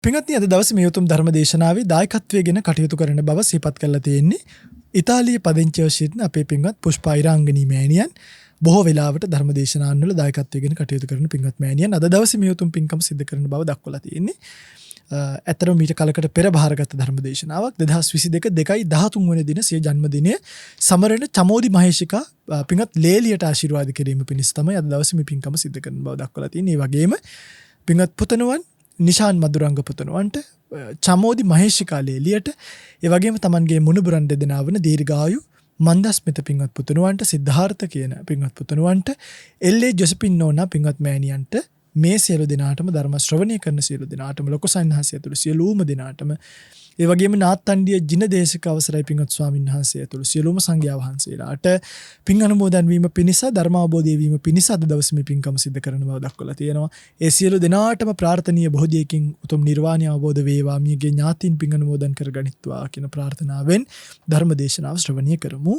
පින්වත්නි අද දවසේ මේ උතුම් ධර්ම දේශනාවේ දායකත්වයෙන් කටයුතු කරන බව සිහිපත් කරලා තියෙන්නේ ඉතාලියේ පදිංචිව සිටින අපේ පින්වත් පුෂ්පා ඉරාංගනී මෑණියන්. බොහෝ වෙලාවට ධර්ම දේශනාන් වල දායකත්වයෙන් කටයුතු කරන පින්වත් මෑණියන් අද දවසේ මේ උතුම් පින්කම සිදු කරන බව දක්වලා තියෙන්නේ. ඇතරම මීට කලකට පෙර බාරගත් ධර්ම දේශනාවක් 2022 2/13 වෙනි දින සිය ජන්මදිනය සමරන චමෝදි මහේශිකා පින්වත් ලේලියට ආශිර්වාද කිරීම පිණිස තමයි අද දවසේ මේ පින්කම සිදු කරන බව දක්වලා තියෙන්නේ. ඒ වගේම පින්වත් පුතණුවන් නිශාන් මදුරංග පුතණුවන්ට චමෝදි මහේශිකා ලේලියට ඒ වගේම තමන්ගේ මුණුබුරන් දෙදෙනා වන දීර්ඝායු මන්දස්මිත පින්වත් පුතණුවන්ට සිද්ධාර්ථ කියන පින්වත් පුතණුවන්ට එල්.ඒ. ජොසපින් නෝනා පින්වත් මෑණියන්ට මේ සියලු දෙනාටම ධර්ම ශ්‍රවණය කරන සියලු දෙනාටම ලොකු සන්හාසය ඇතුළු සියලුම දෙනාටම ඒ වගේම නාත්තණ්ඩිය ජින දේශක අවසරයි පින්වත් ස්වාමීන් වහන්සේ ඇතුළු සියලුම සංඝයා වහන්සේලාට පින් අනුමෝදන් වීම පිණිස ධර්ම අවබෝධය වීම පිණිස අද දවසේ මේ පින්කම සිදු කරන බව දක්වලා තියෙනවා. ඒ සියලු දෙනාටම ප්‍රාර්ථනීය බෝධියකින් උතුම් නිර්වාණය අවබෝධ වේවා මියගේ ඥාතීන් පින් අනුමෝදන් කරගනිත්වා කියන ප්‍රාර්ථනාවෙන් ධර්ම දේශනාව ශ්‍රවණය කරමු.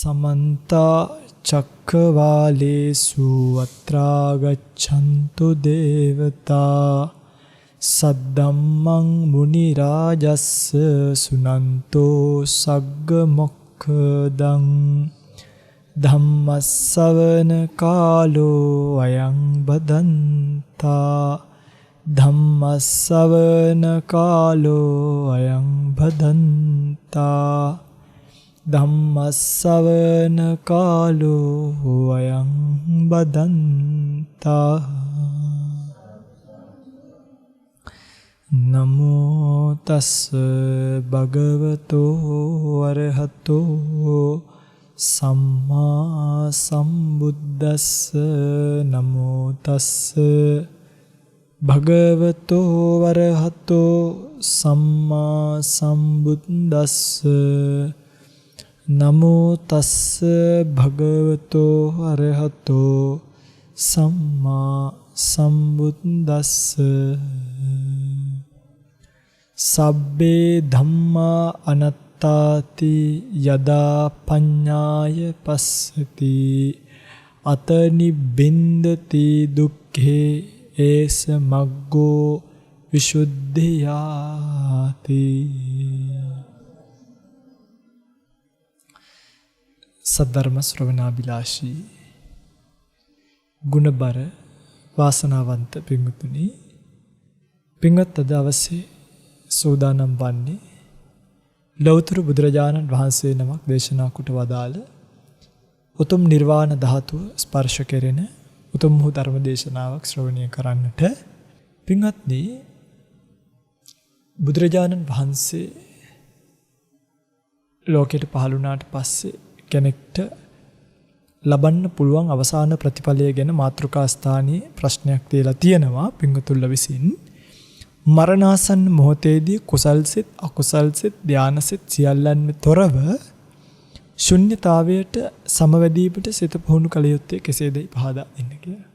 समन्ता चक्रवालेषु अत्रा गच्छन्तु देवता सद्धम्मं मुनिराजस्स सुनन्तो सग्ग मोक्खदं धम्मස්සවන කාලෝ අයං බදන්තා ධම්මස්සවන කාලෝ අයං බදන්තා ධම්මස්සවන කාලෝ අයං බදන්තා. නමෝ තස්ස භගවතෝ අරහතෝ සම්මා සම්බුද්දස්ස. නමෝ තස්ස භගවතෝ අරහතෝ සම්මා සම්බුද්දස්ස. නමෝ තස්ස භගවතෝ අරහතෝ සම්මා සම්බුද්දස්ස. සබ්බේ ධම්මා අනත්තාති යදා පඤ්ඤාය පස්සති අත නිබ්බින්දති දුක්ඛේ ඒස මග්ගෝ විසුද්ධියාති. සද්ධර්ම ශ්‍රවණාබිලාෂී ගුණබර වාසනාවන්ත පින්වතුනි, පින්වත් අද දවසේ සෝදානම් වන්නේ ලෞතර බුදුරජාණන් වහන්සේ නමක් දේශනා කොට වදාළ උතුම් නිර්වාණ ධාතුව ස්පර්ශ කෙරෙන උතුම් වූ ධර්ම දේශනාවක් ශ්‍රවණය කරන්නට. පින්වත්නි, බුදුරජාණන් වහන්සේ ලෝකයට පහළ වුණාට පස්සේ කෙනෙක්ට ලබන්න පුළුවන් අවසාන ප්‍රතිඵලය ගැන මාතෘකා ස්ථානයේ ප්‍රශ්නයක් තියලා තියෙනවා. පින්වතුන්ලා විසින් මරණාසන්න මොහොතේදී කුසල්සිත අකුසල්සිත ධානසිත සියල්ලන්ම තොරව ශුන්්‍යතාවයට සමවැදීමට සිත පුහුණු කළ යුත්තේ කෙසේදයි පහදා දෙන්න කියලා.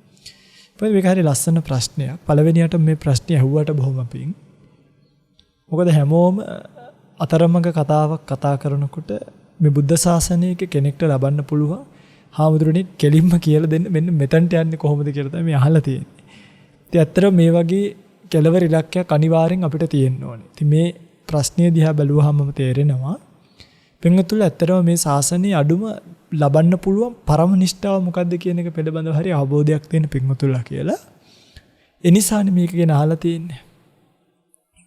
මේක හරිය ලස්සන ප්‍රශ්නයක්. පළවෙනියට මේ ප්‍රශ්නේ ඇහුවට බොහොම පිං. මොකද හැමෝම අතරමඟ කතාවක් කතා කරනකොට මේ බුද්ධ ශාසනයක කෙනෙක්ට ලබන්න පුළුවන් හාමුදුරනේ කෙලින්ම කියලා දෙන්න මෙන්න මෙතනට යන්නේ කොහොමද කියලා තමයි මේ අහලා තියෙන්නේ. ඉතින් ඇත්තටම මේ වගේ කෙලවර ඉලක්කයක් අනිවාර්යෙන් අපිට තියෙන්න ඕනේ. ඉතින් මේ ප්‍රශ්නය දිහා බැලුවාම තේරෙනවා පින්වතුන්ලා ඇත්තටම මේ ශාසනයේ අඩුම ලබන්න පුළුවන් පරම නිෂ්ඨාව මොකද්ද කියන එක පිළිබඳව හරි අවබෝධයක් තියෙන පින්වතුන්ලා කියලා. ඒ නිසානේ මේක ගැන අහලා තියෙන්නේ.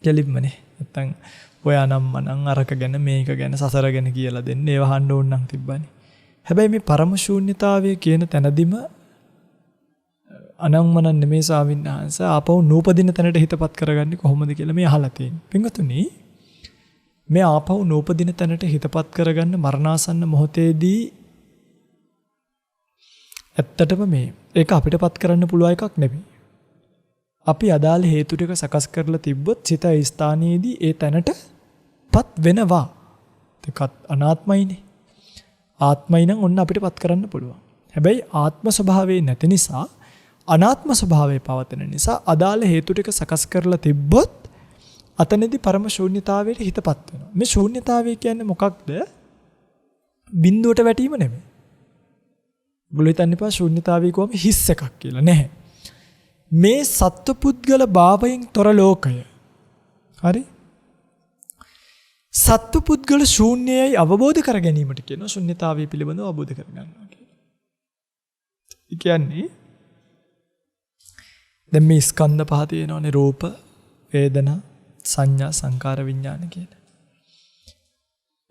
කෙලින්මනේ. නැත්තම් ඔයා නම් මනම් අරක ගැන මේක ගැන සසර ගැන කියලා දෙන්න ඒව අහන්න ඕන නම් තිබ්බනේ. හැබැයි මේ පරම ශූන්‍යතාවය කියන තැනදිම අනම්මන නෙමේ ස්වාමීන් වහන්සේ ආපහු නූපදින තැනට හිතපත් කරගන්නේ කොහොමද කියලා මේ අහලා තියෙන්නේ. පින්වතුනි, මේ ආපහු නූපදින තැනට හිතපත් කරගන්න මරණාසන්න මොහොතේදී ඇත්තටම මේ ඒක අපිටපත් කරන්න පුළුවන් එකක් නෙමෙයි. අපි අදාළ හේතු ටික සකස් කරලා තිබ්බොත් සිත ඒ ස්ථානයේදී ඒ තැනටපත් වෙනවා. ඒකත් අනාත්මයිනේ. ආත්මයි නම් ඔන්න අපිටපත් කරන්න පුළුවන්. හැබැයි ආත්ම ස්වභාවයේ නැති නිසා අනාත්ම ස්වභාවයේ පවතින නිසා අදාළ හේතු ටික සකස් කරලා තිබ්බොත් අතනදී පරම ශූන්‍යතාවයට හිතපත් වෙනවා. මේ ශූන්‍යතාවය කියන්නේ මොකක්ද? බිඳුවට වැටීම නෙමෙයි. ඔයගොල්ලෝ හිතන්න එපා ශූන්‍යතාවය කොහොම හිස් එකක් කියලා. නැහැ. මේ සත්පුද්ගල භාවයෙන් තොර ලෝකය. හරි? සත්පුද්ගල ශූන්‍යයයි අවබෝධ කර ගැනීමට කියනවා ශූන්‍යතාවය පිළිබඳව අවබෝධ කර ගන්නවා කියලා. ඒ කියන්නේ දැන් මේ ස්කන්ධ පහ තියෙනවානේ රූප, වේදනා, සංඥා, සංකාර, විඥාන කියන.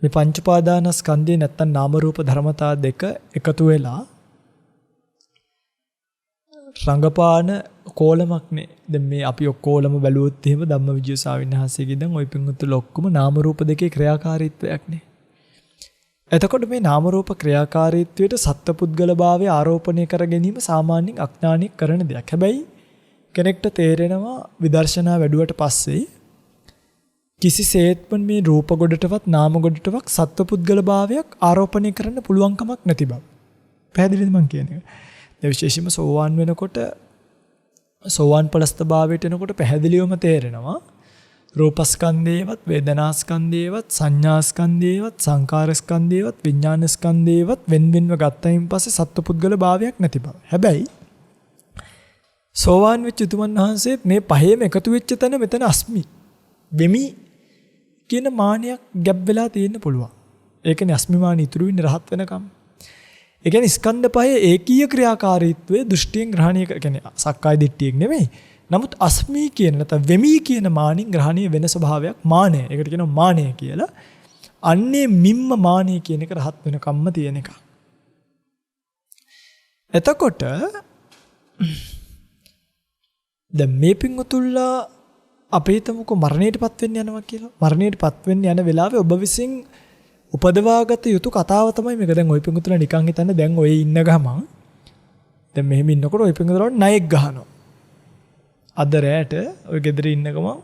මේ පංච උපාදානස්කන්ධේ නැත්තම් නාම රූප ධර්මතා දෙක එකතු වෙලා රංගපාන කෝලමක්නේ. දැන් මේ අපි ඔක්කොලම බැලුවොත් එහෙම ධම්මවිජය ස්වාමීන් වහන්සේගේ දැන් ওই පින්වත්තුල ඔක්කොම නාම රූප දෙකේ ක්‍රියාකාරීත්වයක්නේ. එතකොට මේ නාම රූප ක්‍රියාකාරීත්වයට සත්පුද්ගල භාවය ආරෝපණය කර ගැනීම සාමාන්‍යයෙන් අඥානික කරන දෙයක්. හැබැයි කෙනෙක්ට තේරෙනවා විදර්ශනා වැඩුවට පස්සේ කිසිසේත්ම මේ රූප ගොඩටවත් නාම ගොඩටවත් සත්පුද්ගල භාවයක් ආරෝපණය කරන්න පුළුවන් කමක් නැති බව. පැහැදිලිද මං කියන්නේ? දැන් විශේෂයෙන්ම සෝවාන් වෙනකොට සෝවාන් පලස්ත භාවයට එනකොට පැහැදිලිවම තේරෙනවා රූපස්කන්ධේවත් වේදනාස්කන්ධේවත් සංඥාස්කන්ධේවත් සංකාරස්කන්ධේවත් විඥානස්කන්ධේවත් වෙන්වෙන්ව ගත්තයින් පස්සේ සත්පුද්ගල භාවයක් නැති බව. හැබැයි සෝවාන් වෙච්ච උතුමන් වහන්සේත් මේ පහේම එකතු වෙච්ච තැන මෙතන අස්මි වෙමි කියන මානයක් ගැබ් වෙලා තියෙන්න පුළුවන්. ඒකනේ අස්මිමාන ඉතුරු වෙන්නේ රහත් වෙනකම්. ඒ කියන්නේ ස්කන්ධ පහේ ඒකීය ක්‍රියාකාරීත්වයේ දෘෂ්ටියෙන් ග්‍රහණය කියන්නේ සක්කාය දිට්ඨියක් නෙමෙයි. නමුත් අස්මි කියන නැත්නම් වෙමි කියන මානින් ග්‍රහණය වෙන ස්වභාවයක් මානය. ඒකට කියනවා මානය කියලා. අන්නේ මිම්ම මානය කියන එක රහත් වෙනකම්ම තියෙන එක. එතකොට දැන් මේ පින්වතුල්ලා අපේ හිතමුකෝ මරණයටපත් වෙන්න යනවා කියලා. මරණයටපත් වෙන්න යන වෙලාවේ ඔබ විසින් උපදවාගත යුතු කතාව තමයි මේක. දැන් ওই පින්වතුල්ලා නිකන් හිතන්න දැන් ඔය ඉන්න ගමන් දැන් මෙහෙම ඉන්නකොට ওই පින්වතුල්ලාට ණයෙක් ගහනවා. අද රැට ওই ගෙදර ඉන්න ගමන්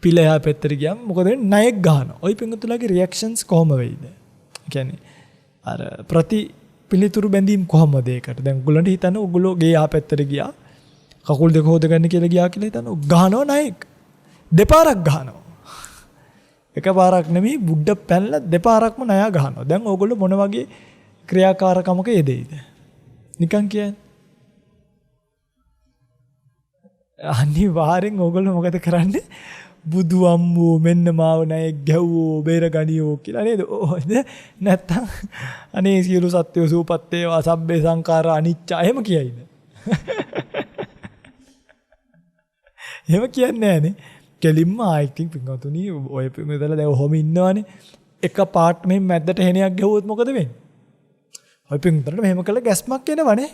පිළයා පෙත්තට ගියාම මොකද වෙන්නේ? ණයෙක් ගහනවා. ওই පින්වතුල්ලාගේ රියැක්ෂන්ස් කොහොම වෙයිද? ඒ කියන්නේ අර පිළිතුරු බැඳීම් කොහොමද ඒකට? දැන් ඔයගොල්ලන්ට හිතන්න ඔයගොල්ලෝ ගේ ආපැත්තට ගියා. කකුල් දෙක හොදගන්න කියලා ගියා කියලා හිතන්න. ගහනවා ණයෙක්. දෙපාරක් ගහනවා. එකපාරක් නෙමෙයි බුඩ පැනලා දෙපාරක්ම ණයා ගහනවා. දැන් ඕගොල්ලෝ මොන වගේ ක්‍රියාකාරකමක යෙදෙයිද? නිකන් කියන්නේ. අනිවාර්යෙන් ඕගොල්ලෝ මොකද කරන්නේ? බුදු අම්මෝ මෙන්න මාව ණයෙක් ගැව්වෝ බේර ගනියෝ කියලා නේද? නැත්තම් අනේ සියලු සත්වෝ සූපත් වේවා සබ්බේ සංඛාරා අනිච්ච එහෙම කියයිද? එහෙම කියන්නේ නැහනේ. කෙලින්ම I think පින්වතුනි ඔය මෙතන දැන් ඔහොම ඉන්නවනේ. එක පාර්ට් මෙහෙම මැද්දට හෙනයක් ගැහුවොත් මොකද වෙන්නේ? ඔය පින්වතුන්ට මෙහෙම කළා ගැස්මක් එනවනේ.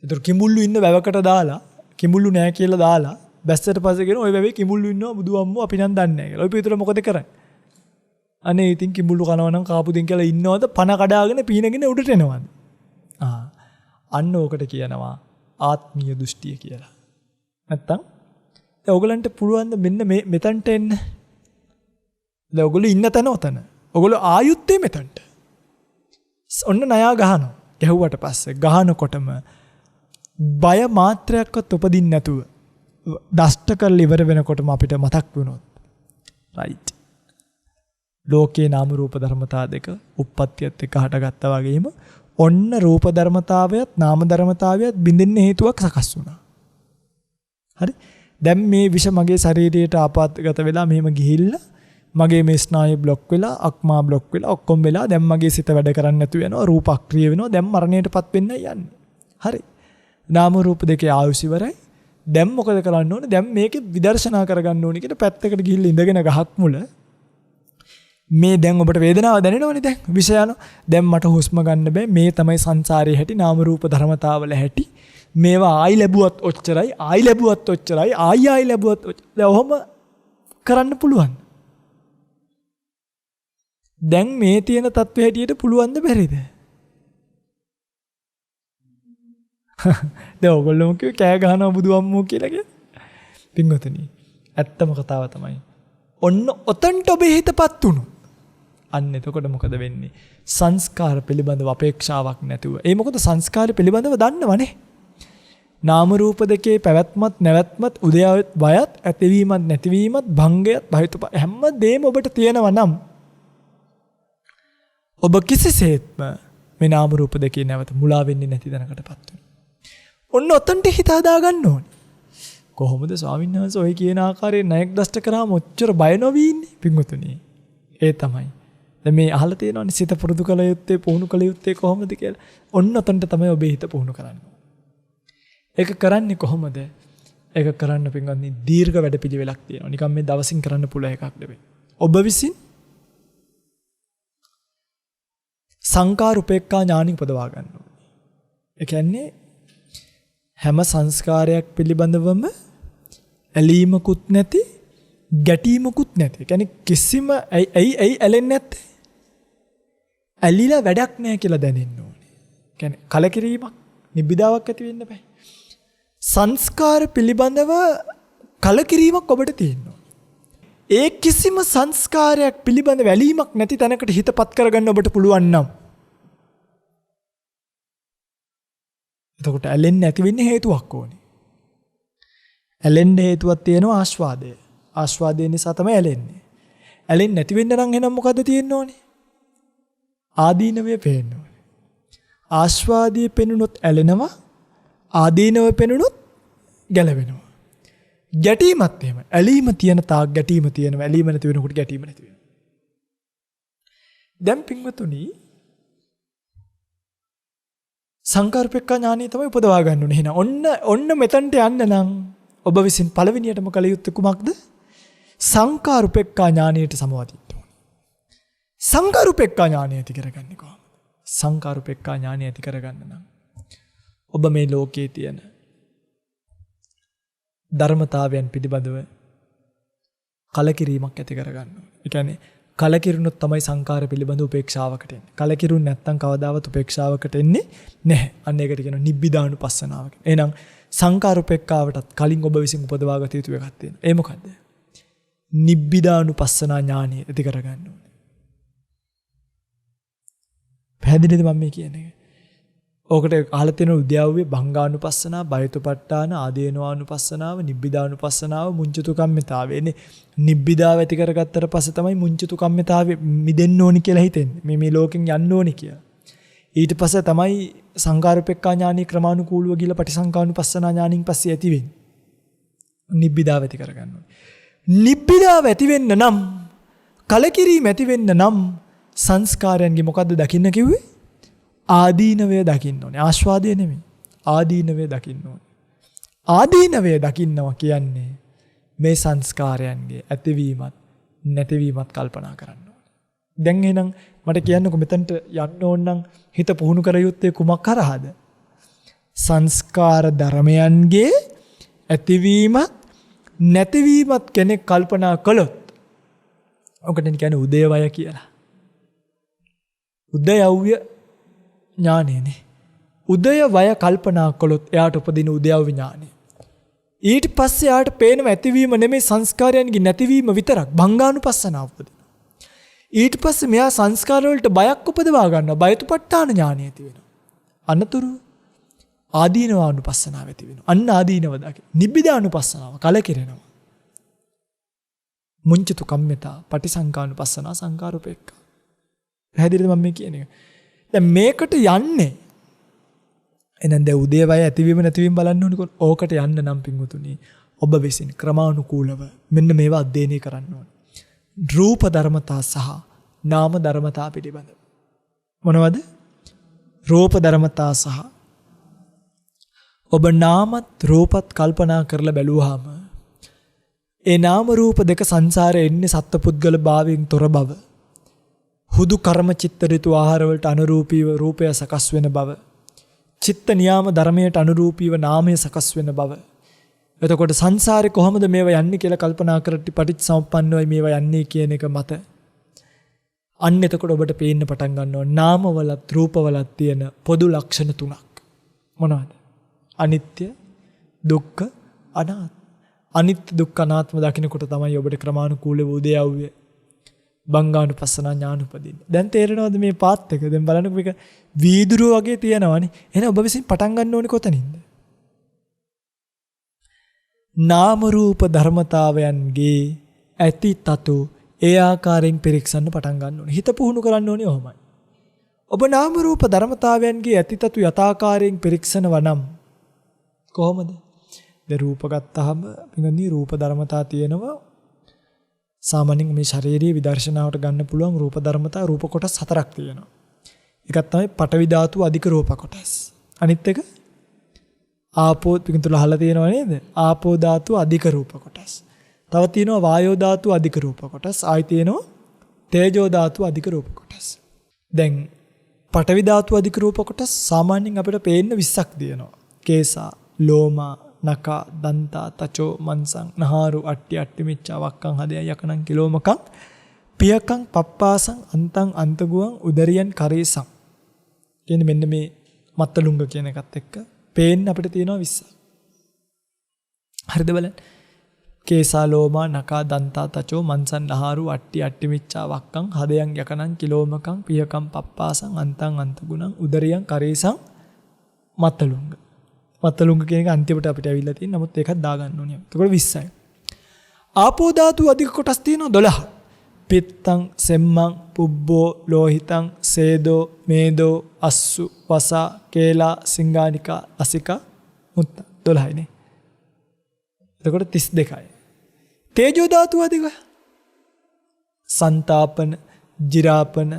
ඒතර කිඹුල්ලු ඉන්න වැවකට දාලා කිඹුල්ලු නැහැ කියලා දාලා බැස්සට පස්සේ කියන ඔය වැවේ කිඹුල්ලු ඉන්නවා බුදු අම්මෝ අපි නම් දන්නේ නැහැ කියලා. ඔය පිටුර මොකද කරන්නේ? අනේ ඉතින් කිඹුල්ලු කනවා නම් කාපු දින් කියලා ඉන්නවද පණ කඩාගෙන පීනගෙන උඩට එනවද? අන්න ඕකට කියනවා ආත්මීය දෘෂ්ටිය කියලා. නැත්තම් දැන් ඔයගලන්ට පුළුවන් ද මෙන්න මෙතනට එන්න? දැන් ඔයගොල්ලෝ ඉන්න තැන ඔතන. ඔයගොල්ලෝ ආයුත්තේ මෙතනට. ඔන්න ණයා ගහනවා. ගැහුවට පස්සේ ගහනකොටම බය මාත්‍රයක්වත් උපදින්න නැතුව දෂ්ට කරලා ඉවර වෙනකොටම අපිට මතක් වුණොත් රයිට්. ලෝකේ නාම රූප ධර්මතා දෙක උප්පත්තියත් එක්ක හටගත්තා වගේම ඔන්න රූප ධර්මතාවයත් නාම ධර්මතාවයත් බිඳින්න හේතුවක් සකස් වුණා. හරි? දැන් මේ විෂ මගේ ශරීරයට ආපాతගත වෙලා මෙහෙම ගිහිල්ලා මගේ මේ ස්නායු බ්ලොක් වෙලා අක්මා බ්ලොක් වෙලා ඔක්කොම වෙලා දැන් මගේ සිත වැඩ කරන්නේ නැතු වෙනවා රූප අක්‍රිය වෙනවා දැන් මරණයටපත් වෙන්න යන්නේ. හරි. නාම රූප දෙකේ ආයුෂ ඉවරයි. දැන් මොකද කරන්න ඕනේ? දැන් මේකේ විදර්ශනා කරගන්න ඕනේ කියලා පැත්තකට ගිහිල්ලා ඉඳගෙන ගහක් මුල මේ දැන් ඔබට වේදනාව දැනෙනවනේ දැන් විෂ යනවා. දැන් මට හුස්ම ගන්න බෑ. මේ තමයි සංසාරයේ හැටි නාම රූප ධර්මතාවල හැටි. මේවා ආයි ලැබුවත් ඔච්චරයි ආයි ලැබුවත් ඔච්චරයි ආයි ලැබුවත් දැන් ඔහොම කරන්න පුළුවන්. දැන් මේ තියෙන තත්ත්වය හැටියට පුළුවන් ද බැරිද? දැන් ඔයගොල්ලෝ කිව්වේ කෑ ගහනවා බුදු අම්මෝ කියලා කියලා. පින්වතුනි ඇත්තම කතාව තමයි. ඔන්න ඔතන්ට ඔබේ හිතපත් වුණු. අන්න එතකොට මොකද වෙන්නේ? සංස්කාර පිළිබඳව අපේක්ෂාවක් නැතුව. ඒ මොකද සංස්කාර පිළිබඳව දන්නවනේ. නාම රූප දෙකේ පැවැත්මත් නැවැත්මත් උදයත් වයත් ඇතිවීමත් නැතිවීමත් භංගයත් භවිතුප හැම දෙයක්ම ඔබට තියෙනවා නම් ඔබ කිසිසේත්ම මේ නාම රූප දෙකේ නැවත මුලා වෙන්නේ නැති දැනකටපත් වෙනවා. ඔන්න ඔතනට හිත හදා ගන්න ඕනේ. කොහොමද ස්වාමීන් වහන්සේ ඔය කියන ආකාරයෙන් ණයක් දෂ්ට කරාම ඔච්චර බය නොවී ඉන්නේ පින්වතුනි. ඒ තමයි. දැන් මේ අහලා තියෙනවනේ සිත පුරුදු කළ යුත්තේ පුහුණු කළ යුත්තේ කොහොමද කියලා. ඔන්න ඔතනට තමයි ඔබේ හිත පුහුණු කරන්නේ. ඒක කරන්නේ කොහොමද? ඒක කරන්න පින්වත්නි දීර්ඝ වැඩපිළිවෙලක් තියෙනවා. නිකන් මේ දවසින් කරන්න පුළුවන් එකක් නෙවෙයි. ඔබ විසින් සංකාර උපේක්ඛා ඥානෙ උපදවා ගන්න ඕනේ. ඒ කියන්නේ හැම සංස්කාරයක් පිළිබඳවම ඇලීමකුත් නැති, ගැටීමකුත් නැති. ඒ කියන්නේ කිසිම ඇයි ඇලෙන්නේ නැත්තේ? ඇලිලා වැඩක් නැහැ කියලා දැනෙන්න ඕනේ. ඒ කියන්නේ කලකිරීමක්, නිබ්බිදාවක් ඇති වෙන්න බෑ. සංස්කාර පිළිබඳව කලකිරීමක් ඔබට තියෙනවා. ඒ කිසිම සංස්කාරයක් පිළිබඳ වැළීමක් නැති තැනකට හිතපත් කරගන්න ඔබට පුළුවන් නම් එතකොට ඇලෙන්නේ නැති වෙන්නේ හේතුවක් ඕනේ. ඇලෙන්න හේතුවක් තියෙනවා ආස්වාදය. ආස්වාදය නිසා තමයි ඇලෙන්නේ. ඇලෙන්නේ නැති වෙන්න නම් එහෙනම් මොකද්ද තියෙන්න ඕනේ? ආදීනවය පේන්න ඕනේ. ආස්වාදයේ පෙනුනොත් ඇලෙනවා. ආදීනව පෙනුනොත් ගැලවෙනවා. ගැටීමත් එහෙම. ඇලීම තියෙන තාක් ගැටීම තියෙනවා. ඇලීම නැති වෙනකොට ගැටීම නැති වෙනවා. දැන් පින්වතුනි සංකාරූපේක්ඛා ඥානෙ තමයි උපදවා ගන්න ඕනේ. එහෙනම් ඔන්න මෙතනට යන්න නම් ඔබ විසින් පළවෙනියටම කළ යුත්තේ කුමක්ද? සංකාරූපේක්ඛා ඥානෙට සමවදින්න ඕනේ. සංකාරූපේක්ඛා ඥානෙ ඇති කරගන්නේ කොහොමද? සංකාරූපේක්ඛා ඥානෙ ඇති කරගන්න නම් ඔබ මේ ලෝකයේ තියෙන ධර්මතාවයන් පිළිබඳව කලකිරීමක් ඇති කරගන්න ඕනේ. ඒ කියන්නේ කලකිරුණොත් තමයි සංකාර පිළිබඳ උපේක්ෂාවකට එන්නේ. කලකිරුන්නේ නැත්නම් කවදාවත් උපේක්ෂාවකට එන්නේ නැහැ. අන්න ඒකට කියනවා නිබ්බිදානුපස්සනාව කියලා. එහෙනම් සංකාර උපේක්ඛාවටත් කලින් ඔබ විසින් උපදවා ගත යුතු එකක් තියෙනවා. ඒ මොකද්ද? නිබ්බිදානුපස්සනා ඥානිය ඇති කරගන්න ඕනේ. පැහැදිලිද මම මේ කියන්නේ? ඕකට අහලා තියෙන උද්‍යාවයේ භංගානුපස්සනා, බයතුපට්ඨාන, ආදීනවානුපස්සනාව, නිබ්බිදානුපස්සනාව, මුංචිතු කම්මිතාවේනේ. නිබ්බිදාව ඇති කරගත්තට පස්සේ තමයි මුංචිතු කම්මිතාවේ මිදෙන්න ඕනි කියලා හිතෙන්නේ. මේ ලෝකෙන් යන්න ඕනි කියලා. ඊට පස්සේ තමයි සංකාරූපේක්ඛා ඥානෙ ක්‍රමානුකූලව ගිහලා පටිසංකානුපස්සනා ඥානින් පස්සේ ඇති වෙන්නේ. නිබ්බිදාව ඇති කරගන්න ඕනේ. නිබ්බිදාව ඇති වෙන්න නම්, කලකිරීම ඇති වෙන්න නම් සංස්කාරයන්ගේ මොකද්ද දකින්න කිව්වේ? ආදීනවය දකින්න ඕනේ. ආස්වාදය නෙමෙයි. ආදීනවය දකින්න ඕනේ. ආදීනවය දකින්නවා කියන්නේ මේ සංස්කාරයන්ගේ ඇතිවීමත් නැතිවීමත් කල්පනා කරන්න ඕනේ. දැන් එහෙනම් මට කියන්නකෝ මෙතනට යන්න ඕන නම් හිත පුහුණු කර යුත්තේ කුමක් කරාද? සංස්කාර ධර්මයන්ගේ ඇතිවීමත් නැතිවීමත් කෙනෙක් කල්පනා කළොත් ඔකට කියන්නේ උදේවය කියලා. උදයව්‍ය ඥානෙනේ. උදය වය කල්පනා කළොත් එයාට උපදින උදයව්‍ය ඥානෙ. ඊට පස්සේ එයාට පේනව ඇතිවීම නෙමෙයි සංස්කාරයන්ගේ නැතිවීම විතරක්. භංගානුපස්සනාව උපදිනවා. ඊට පස්සේ මෙයා සංස්කාර වලට බයක් උපදවා ගන්නවා. බයතුපට්ඨාන ඥානෙ ඇති වෙනවා. අනතුරු ආදීනවානුපස්සනාව ඇති වෙනවා. අන්න ආදීනව දකි. නිබ්බිදානුපස්සනාව කලකිරෙනවා. මුංචිතු කම්මිතා, පටිසංකානුපස්සනා, සංකාරූපේක්ඛා. පැහැදිලිද මම මේ කියන්නේ? දැන් මේකට යන්නේ එහෙනම් දැන් උදේවය ඇතිවීම නැතිවීම බලන්න ඕනේ. ඕකට යන්න නම් පින්වතුනි ඔබ විසින් ක්‍රමානුකූලව මෙන්න මේවා අධ්‍යයනය කරන්න ඕනේ. රූප ධර්මතා සහ නාම ධර්මතා පිළිබඳ. මොනවද? රූප ධර්මතා සහ ඔබ නාමත් රූපත් කල්පනා කරලා බැලුවාම ඒ නාම රූප දෙක සංසාරේ එන්නේ සත්පුද්ගල භාවයෙන් තොර බව. හුදු කර්ම චිත්ත ඍතු ආහාර වලට අනුරූපීව රූපය සකස් වෙන බව. චිත්ත නියාම ධර්මයට අනුරූපීව නාමය සකස් වෙන බව. එතකොට සංසාරේ කොහොමද මේවා යන්නේ කියලා කල්පනා කරටි පටිච්චසමුප්පන්නවයි මේවා යන්නේ කියන එක මත අන්න එතකොට ඔබට පේන්න පටන් ගන්නවා නාමවලත් රූපවලත් තියෙන පොදු ලක්ෂණ තුනක්. මොනවද? අනිත්‍ය, දුක්ඛ, අනාත්ම. අනිත්‍ය දුක්ඛ අනාත්ම දකින්නකොට තමයි ඔබට ක්‍රමානුකූලව උදයව්වේ බංගානුපස්සනා ඥාන උපදින්නේ. දැන් තේරෙනවද මේ පාත් එක? දැන් බලන්නකො මේක වීදුරුව වගේ තියෙනවනේ. එහෙනම් ඔබ විසින් පටන් ගන්න ඕනේ කොතනින්ද? නාම රූප ධර්මතාවයන්ගේ ඇති තතු ඒ ආකාරයෙන් පරීක්ෂන්න පටන් ගන්න ඕනේ. හිත පුහුණු කරන්න ඕනේ ඔහොමයි. ඔබ නාම රූප ධර්මතාවයන්ගේ ඇති තතු යථාකාරයෙන් පරීක්ෂණව නම් කොහොමද? දැන් රූප ගත්තාම පින්වත්නි රූප ධර්මතා තියෙනවා. සාමාන්‍යයෙන් මේ ශාරීරික විදර්ශනාවට ගන්න පුළුවන් රූප ධර්මතා රූප කොටස් 4ක් තියෙනවා. එකක් තමයි පඨවි ධාතු අධික රූප කොටස්. අනිත් එක ආපෝ පිටුල අහලා තියෙනව නේද? ආපෝ ධාතු අධික රූප කොටස්. තව තියෙනවා වායෝ ධාතු අධික රූප කොටස්. ආයි තියෙනවා තේජෝ ධාතු අධික රූප කොටස්. දැන් පඨවි ධාතු අධික රූප කොටස් සාමාන්‍යයෙන් අපිට පේන්න 20ක් තියෙනවා. කේසා, ලෝමා, නකා, දන්තා, තචෝ, මන්සං, නහාරු, අට්ටි, අට්ටි මිච්ඡා, වක්කං, හදයන්, යකනං, කිලෝමකං, පියකං, පප්පාසං, අන්තං, අන්තගුවං, උදරියන්, කරේසං. කියන්නේ මෙන්න මේ මත්තලුංග කියන එකත් එක්ක පේන්න අපිට තියෙනවා 20. හරිද බලන්න. කේසා, ලෝමා, නකා, දන්තා, තචෝ, මන්සං, නහාරු, අට්ටි, අට්ටි මිච්ඡා, වක්කං, හදයන්, යකනං, කිලෝමකං, පියකං, පප්පාසං, අන්තං, අන්තගුණං, උදරියන්, කරේසං, මත්තලුංග. මත්තලුංග කියන එක අන්තිමට අපිට ඇවිල්ලා තියෙන. නමුත් ඒකත් දාගන්න ඕනේ. එතකොට 20යි. ආපෝ ධාතු අධික කොටස් තියෙනවා 12. පිත්තං, සෙම්මං, පුබ්බෝ, ලෝහිතං, සේදෝ, මේදෝ, අස්සු, වසා, කේලා, සිංගානිකා, අසිකා, මුත්ත 12යි නේ. එතකොට 32යි. තේජෝ ධාතු අධික සන්තාපන, ජිරාපන,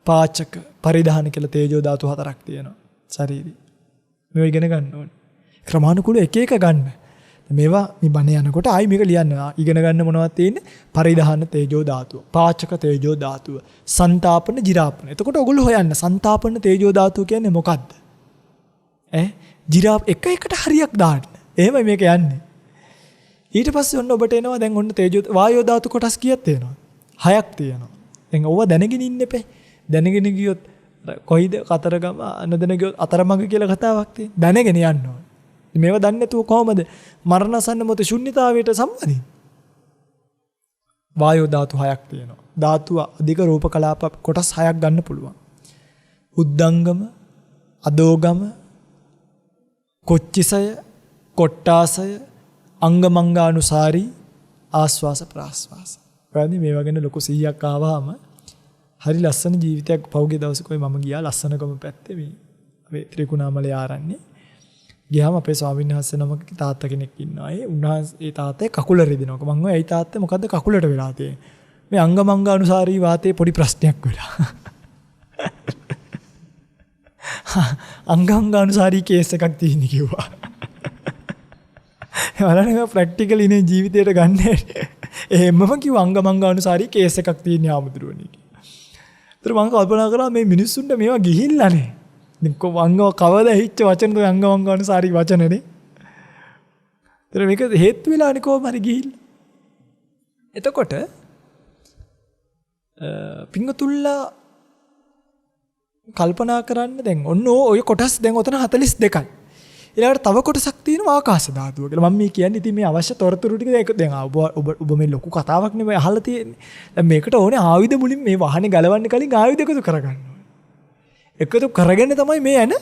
පාචක, පරිධාන කියලා තේජෝ ධාතු 4ක් තියෙනවා ශරීරේ. මේවා ඉගෙන ගන්න ඕනේ. ක්‍රමානුකූලව එක එක ගන්න. මේවා මේ බණ යනකොට ආයි මේක ලියන්න. ඉගෙන ගන්න මොනවද තියෙන්නේ? පරිධාන තේජෝ ධාතුව, පාචක තේජෝ ධාතුව, සන්තාපන, ජිරාපන. එතකොට ඔයගොල්ලෝ හොයන්න සන්තාපන තේජෝ ධාතුව කියන්නේ මොකද්ද? ජිරාප එක එකට හරියක් දාන්න. එහෙමයි මේක යන්නේ. ඊට පස්සේ ඔන්න ඔබට එනවා දැන් ඔන්න තේජෝ වායෝ ධාතු කොටස් කීයක් තියෙනවද? 6ක් තියෙනවා. දැන් ඕවා දැනගෙන ඉන්න එපේ. දැනගෙන ගියොත් කොයිද කතරගම නොදැන ගියොත් අතරමඟ කියලා කතාවක් තියෙන. දැනගෙන යන්න ඕනේ. මේවා දන්නේ නැතුව කොහමද මරණසන්න මොහොතේ ශුන්්‍යතාවයට සම්බන්ධින්? වායෝ ධාතු 6ක් තියෙනවා. ධාතු අධික රූප කලාප කොටස් 6ක් ගන්න පුළුවන්. උද්දංගම, අදෝගම, කොච්චිසය, කොට්ටාසය, අංගමංගානුසාරී, ආස්වාස ප්‍රාස්වාස. වැඩි මේවා ගැන ලොකු 100ක් ආවම හරි ලස්සන ජීවිතයක් පහුගිය දවසක මම ගියා ලස්සනකම පැත්තේ මේ ත්‍රිකුණාමලේ ආරණ්‍ය. ගියාම අපේ ස්වාමීන් වහන්සේ නමක තාත්තා කෙනෙක් ඉන්නවා. ඒ තාත්තේ කකුල රිදෙනවා. මම ගියා ඒ තාත්තේ මොකද්ද කකුලට වෙලා තියෙන්නේ? මේ අංගමංගානුසාරී වාතයේ පොඩි ප්‍රශ්නයක් වෙලා. අංගමංගානුසාරී කේස් එකක් තියෙන කිව්වා. බලන්න ප්‍රැක්ටිකල් ඉනේ ජීවිතයට ගන්න. එහෙමම කිව්ව අංගමංගානුසාරී කේස් එකක් තියෙන ආමුදුරුවනේ. ඒතර මම කල්පනා කරා මේ මිනිස්සුන්ට මේවා ගිහිල්ලානේ. දැන් කොවංගව කවදා හිච්ච වචනද අංගමංගානුසාරී වචනනේ. ඒතර මේක හේතු වෙලානේ කොහොම හරි ගිහිල්ලා. එතකොට පිංගුතුල්ලා කල්පනා කරන්න දැන් ඔන්න ඔය කොටස් දැන් ඔතන 42යි. ඊළඟට තව කොටසක් තියෙනවා ආකාශ ධාතුව කියලා. මම මේ කියන්නේ ඉතින් මේ අවශ්‍ය තොරතුරු ටික ඒක දැන් ඔබ මේ ලොකු කතාවක් නෙමෙයි අහලා තියෙන්නේ. දැන් මේකට ඕනේ ආයුධ මුලින් මේ වාහනේ ගලවන්න කලින් ආයුධ එකතු කරගන්න ඕනේ. එකතු කරගෙන තමයි මේ යන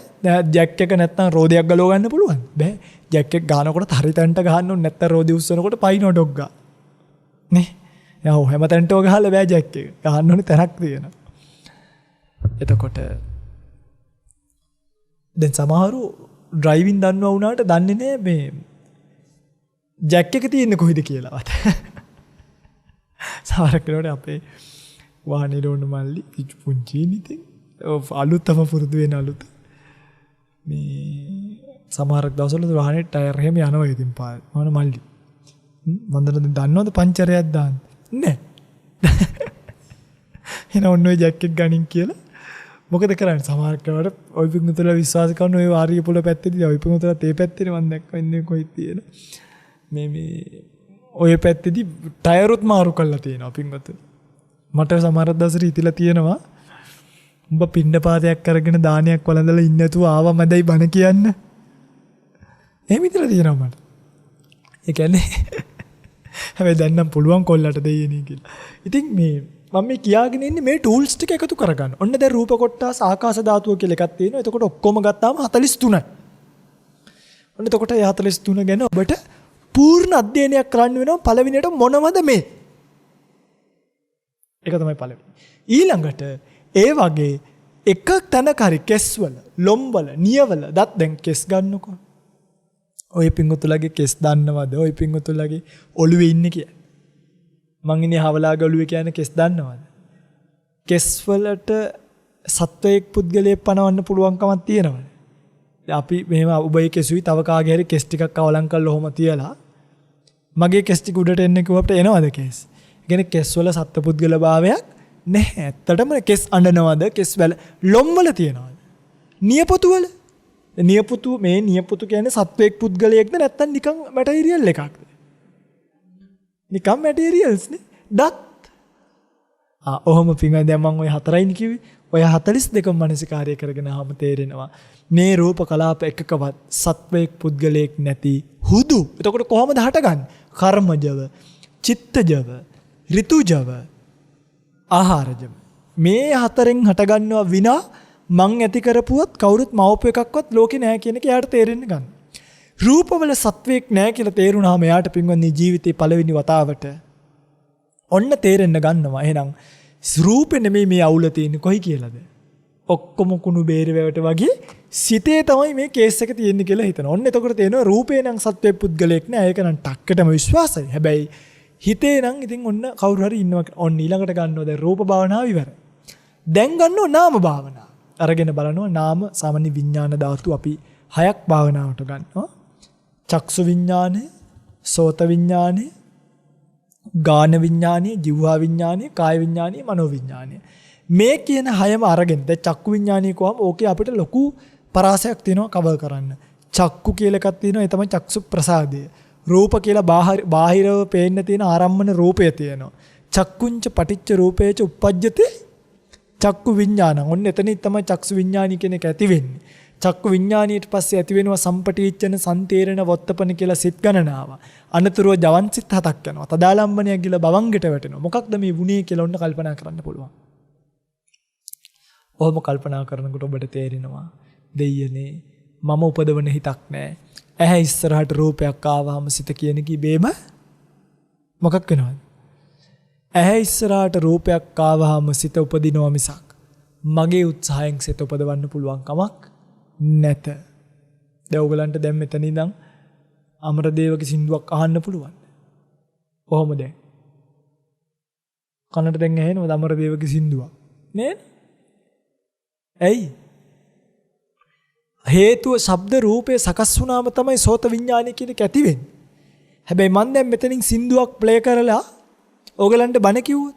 ජැක් එක නැත්තම් රෝදයක් ගලව ගන්න පුළුවන්. බෑ. ජැක් එක ගන්නකොට හරිතන්ට ගහන්න ඕනේ නැත්තම් රෝදේ උස්සනකොට පයින්ව ඩොග් ගා. නේ? යහෝ හැමතැනටම ගහලා බෑ ජැක් එක. ගහන්න ඕනේ තැනක් තියෙනවා. එතකොට දැන් සමහරු ඩ්‍රයිවිං දන්නවා වුණාට දන්නේ නැහැ මේ ජැක් එක තියෙන්නේ කොහෙද කියලාවත්. සමහර කෙනෙකුට අපේ වාහනේ රෝණ මල්ලි පුංචි නිතේ අලුතම පුරුදු වෙන අලුත මේ සමහර දවස්වල වාහනේ ටයර් එහෙම යනවා ඉතින් පාර මොන මල්ලි මන්දර දන්නවද පංචරයක් දාන්න නෑ. එන ඔන්න ඔය ජැක් එක ගනින් කියලා මොකද කරන්නේ සමහර කෙනාට ඔය පිටුතල විශ්වාස කරන ඔය ආර්ය පොළ පැත්තේදී ඔය පිටුතල තේ පැත්තේ මම දැක්කා ඉන්නේ කොහෙද තියෙන මේ ඔය පැත්තේදී ටයරුත් මාරු කරලා තියෙනවා පිටුතල මට සමහර දවසට ඉතිලා තියෙනවා උඹ පින්නපාතයක් අරගෙන දානයක් වළඳලා ඉන්නේ නැතුව ආවා මැදයි බණ කියන්න එහෙම විතර තියෙනවා මට. ඒ කියන්නේ හැබැයි දැන් නම් පුළුවන් කොල්ලට දෙයියනේ කියලා. ඉතින් මේ මම මේ කියාගෙන ඉන්නේ මේ ටූල්ස් ටික එකතු කරගන්න. ඔන්න දැන් රූප කොටස් ආකාශ ධාතුව කියලා එකක් තියෙනවා. එතකොට ඔක්කොම ගත්තාම 43යි. ඔන්න එතකොට ඒ 43 ගැන ඔබට පූර්ණ අධ්‍යයනයක් කරන්න වෙනවා. පළවෙනියට මොනවද මේ? ඒක තමයි පළවෙනි. ඊළඟට ඒ වගේ එක තැනක හරි කෙස්වල, ලොම්වල, නියවල දත් දැන් කෙස් ගන්නකො. ඔය පිංගුතුලගේ කෙස් දන්නවද? ඔය පිංගුතුලගේ ඔළුවේ ඉන්නේ කියලා. මං ඉන්නේ හවලාගේ ඔළුවේ කියන්නේ කෙස් දන්නවද? කෙස් වලට සත්වයක් පුද්ගලයෙක් පනවන්න පුළුවන්කමක් තියෙනවද? අපි මෙහෙම ඔබේ කෙසුයි තව කාගේ හරි කෙස් ටිකක් අවලං කරලා ඔහොම තියලා මගේ කෙස් ටික උඩට එන්න කිව්වපට එනවද කෙස්? ඒ කියන්නේ කෙස් වල සත්ව පුද්ගල භාවයක් නැහැ. ඇත්තටම කෙස් අඬනවද? කෙස් වල ලොම් වල තියනවද? නියපොතු වල? මේ නියපොතු කියන්නේ සත්වයක් පුද්ගලයෙක්ද නැත්නම් නිකන් මැටීරියල් එකක්ද? නිකම් මැටීරියල්ස් නේ. දත්. ඔහොම පිංගා දැන් මම ඔය 4යින් කිව්වේ. ඔය 42ම මනසිකාර්ය කරගෙන ආවම තේරෙනවා මේ රූප කලාප එකකවත් සත්වයක් පුද්ගලයෙක් නැති හුදු. එතකොට කොහොමද හටගන්නේ? කර්මජව, චිත්තජව, ඍතුජව, ආහාරජව. මේ 4න් හටගන්නවා විනා මං ඇති කරපුවත් කවුරුත් මවපු එකක්වත් ලෝකේ නැහැ කියන එක යාට තේරෙන්න ගන්න. රූපවල සත්වයක් නැහැ කියලා තේරුණාම එයාට පින්වත්නි ජීවිතේ පළවෙනි වතාවට ඔන්න තේරෙන්න ගන්නවා. එහෙනම් රූපේ නෙමෙයි මේ අවුල තියෙන්නේ කොයි කියලාද? ඔක්කොම කුණු බේරවැවට වගේ සිතේ තමයි මේ කේස් එක තියෙන්නේ කියලා හිතනවා. ඔන්න එතකොට තේරෙනවා රූපේ නම් සත්වයක් පුද්ගලයෙක් නෑ. ඒක නම් ටක්කටම විශ්වාසයි. හැබැයි හිතේ නම් ඉතින් ඔන්න කවුරු හරි ඉන්නවා. ඔන්න ඊළඟට ගන්නවා දැන් රූප භාවනාව ඉවරයි. දැන් ගන්නවා නාම භාවනාව. අරගෙන බලනවා නාම සාමාන්‍ය විඥාන ධාතු අපි 6ක් භාවනාවට ගන්නවා. චක්සු විඥානය, සෝත විඥානය, ගාන විඥානය, જીවහා විඥානය, කාය විඥානය, මනෝ විඥානය. මේ කියන 6ම අරගෙන දැන් චක්කු විඥානය කොහොම ඕකේ අපිට ලොකු පරාසයක් තියෙනවා කවර් කරන්න. චක්කු කියලා එකක් තියෙනවා ඒ තමයි චක්සු ප්‍රසාදය. රූප කියලා බාහිරව පේන්න තියෙන ආරම්මන රූපය තියෙනවා. චක්කුංච පටිච්ච රූපේච උප්පජ්ජති චක්කු විඥානං. ඔන්න එතනින් තමයි චක්සු විඥානි කියන එක ඇති වෙන්නේ. චක්කු විඥානියට පස්සේ ඇති වෙනවා සම්පටිච්ඡන සම්තේරණ වොත්තපන කියලා සිත් ගණනාව. අනතුරුව ජවන් සිත් 7ක් යනවා. තදාලම්බනය කියලා බවංගට වැටෙනවා. මොකක්ද මේ වුණේ කියලා ඔන්න කල්පනා කරන්න පුළුවන්. ඔහොම කල්පනා කරනකොට ඔබට තේරෙනවා දෙයියනේ මම උපදවන හිතක් නැහැ. ඇහැ ඉස්සරහට රූපයක් ආවම සිත කියන කීබේම මොකක් වෙනවද? ඇහැ ඉස්සරහට රූපයක් ආවම සිත උපදිනවා මිසක් මගේ උත්සාහයෙන් සිත උපදවන්න පුළුවන් කමක් නැත. දැන් ඔයගලන්ට දැන් මෙතන ඉඳන් අමරදේවගේ සින්දුවක් අහන්න පුළුවන්. කොහොමද දැන්? කනට දැන් ඇහෙනවද අමරදේවගේ සින්දුවක්? නේද? ඇයි? හේතුව ශබ්ද රූපේ සකස් වුණාම තමයි සෝත විඥානය කියන එක ඇති වෙන්නේ. හැබැයි මම දැන් මෙතනින් සින්දුවක් ප්ලේ කරලා ඕගලන්ට බණ කිව්වොත්